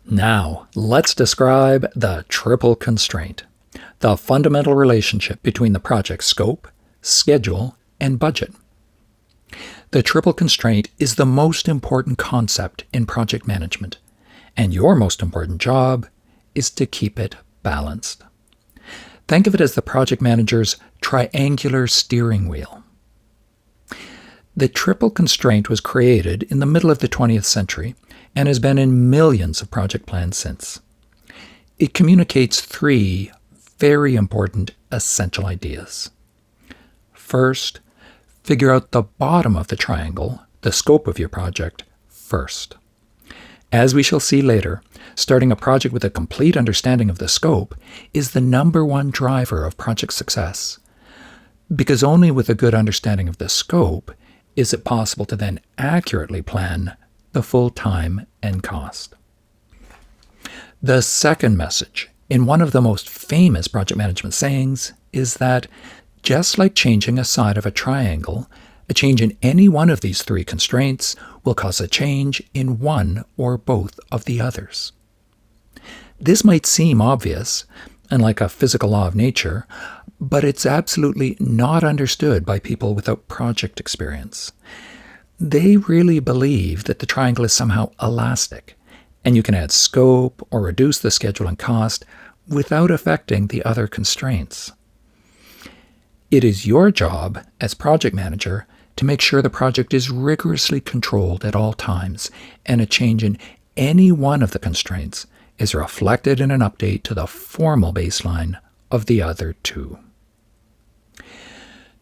Now, let's describe the triple constraint, the fundamental relationship between the project's scope, schedule, and budget. The triple constraint is the most important concept in project management, and your most important job is to keep it balanced. Think of it as the project manager's triangular steering wheel. The triple constraint was created in the middle of the 20th century and has been in millions of project plans since. It communicates three very important essential ideas. First, figure out the bottom of the triangle, the scope of your project, first. As we shall see later, starting a project with a complete understanding of the scope is the number one driver of project success, because only with a good understanding of the scope is it possible to then accurately plan the full time and cost. The second message, in one of the most famous project management sayings, is that just like changing a side of a triangle, a change in any one of these three constraints will cause a change in one or both of the others. This might seem obvious and like a physical law of nature, but it's absolutely not understood by people without project experience. They really believe that the triangle is somehow elastic, and you can add scope or reduce the schedule and cost without affecting the other constraints. It is your job as project manager to make sure the project is rigorously controlled at all times, and a change in any one of the constraints is reflected in an update to the formal baseline of the other two.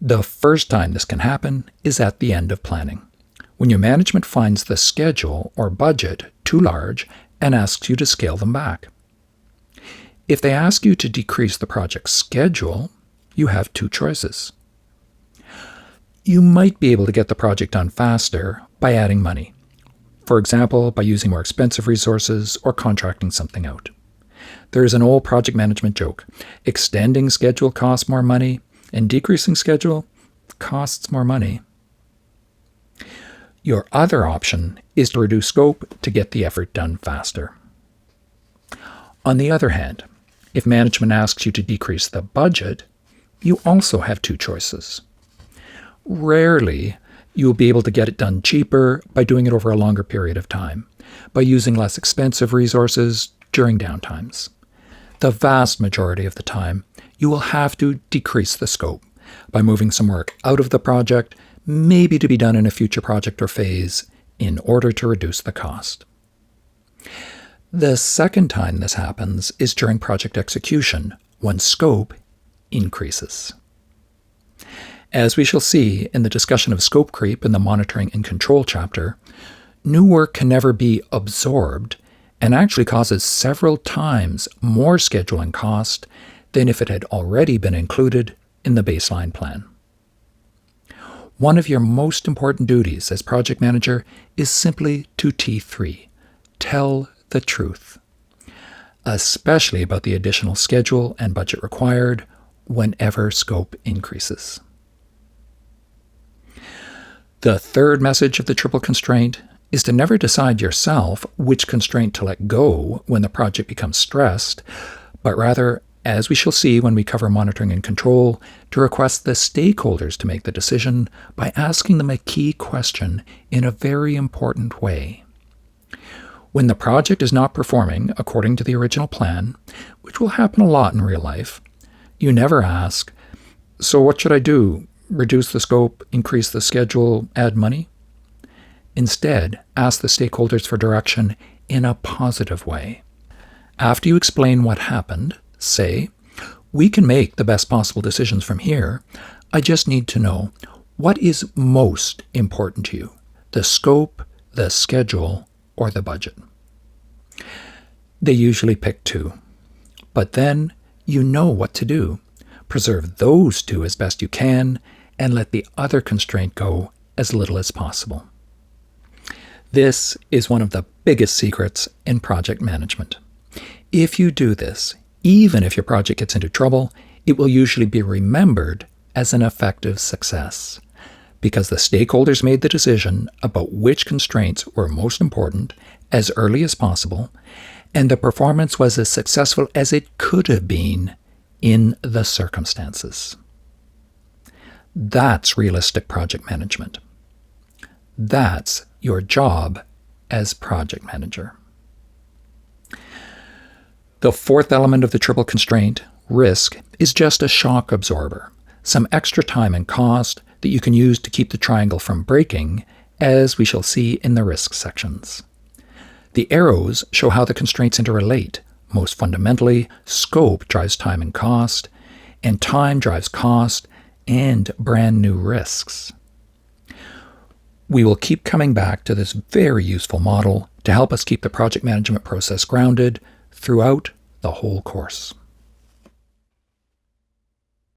The first time this can happen is at the end of planning, when your management finds the schedule or budget too large and asks you to scale them back. If they ask you to decrease the project's schedule, you have two choices. You might be able to get the project done faster by adding money. For example, by using more expensive resources or contracting something out. There is an old project management joke. Extending schedule costs more money, and decreasing schedule costs more money. Your other option is to reduce scope to get the effort done faster. On the other hand, if management asks you to decrease the budget, you also have two choices. Rarely, you'll be able to get it done cheaper by doing it over a longer period of time, by using less expensive resources during downtimes. The vast majority of the time, you will have to decrease the scope by moving some work out of the project, maybe to be done in a future project or phase, in order to reduce the cost. The second time this happens is during project execution, when scope increases. As we shall see in the discussion of scope creep in the monitoring and control chapter, new work can never be absorbed and actually causes several times more schedule and cost than if it had already been included in the baseline plan. One of your most important duties as project manager is simply to T3, tell the truth, especially about the additional schedule and budget required whenever scope increases. The third message of the triple constraint is to never decide yourself which constraint to let go when the project becomes stressed, but rather, as we shall see when we cover monitoring and control, to request the stakeholders to make the decision by asking them a key question in a very important way. When the project is not performing according to the original plan, which will happen a lot in real life, you never ask, "So what should I do? Reduce the scope, increase the schedule, add money?" Instead, ask the stakeholders for direction in a positive way. After you explain what happened, say, "We can make the best possible decisions from here. I just need to know, what is most important to you? The scope, the schedule, or the budget?" They usually pick two. But then you know what to do. Preserve those two as best you can, and let the other constraint go as little as possible. This is one of the biggest secrets in project management. If you do this, even if your project gets into trouble, it will usually be remembered as an effective success, because the stakeholders made the decision about which constraints were most important as early as possible, and the performance was as successful as it could have been in the circumstances. That's realistic project management. That's your job as project manager. The fourth element of the triple constraint, risk, is just a shock absorber, some extra time and cost that you can use to keep the triangle from breaking, as we shall see in the risk sections. The arrows show how the constraints interrelate. Most fundamentally, scope drives time and cost, and time drives cost and brand new risks. We will keep coming back to this very useful model to help us keep the project management process grounded throughout the whole course.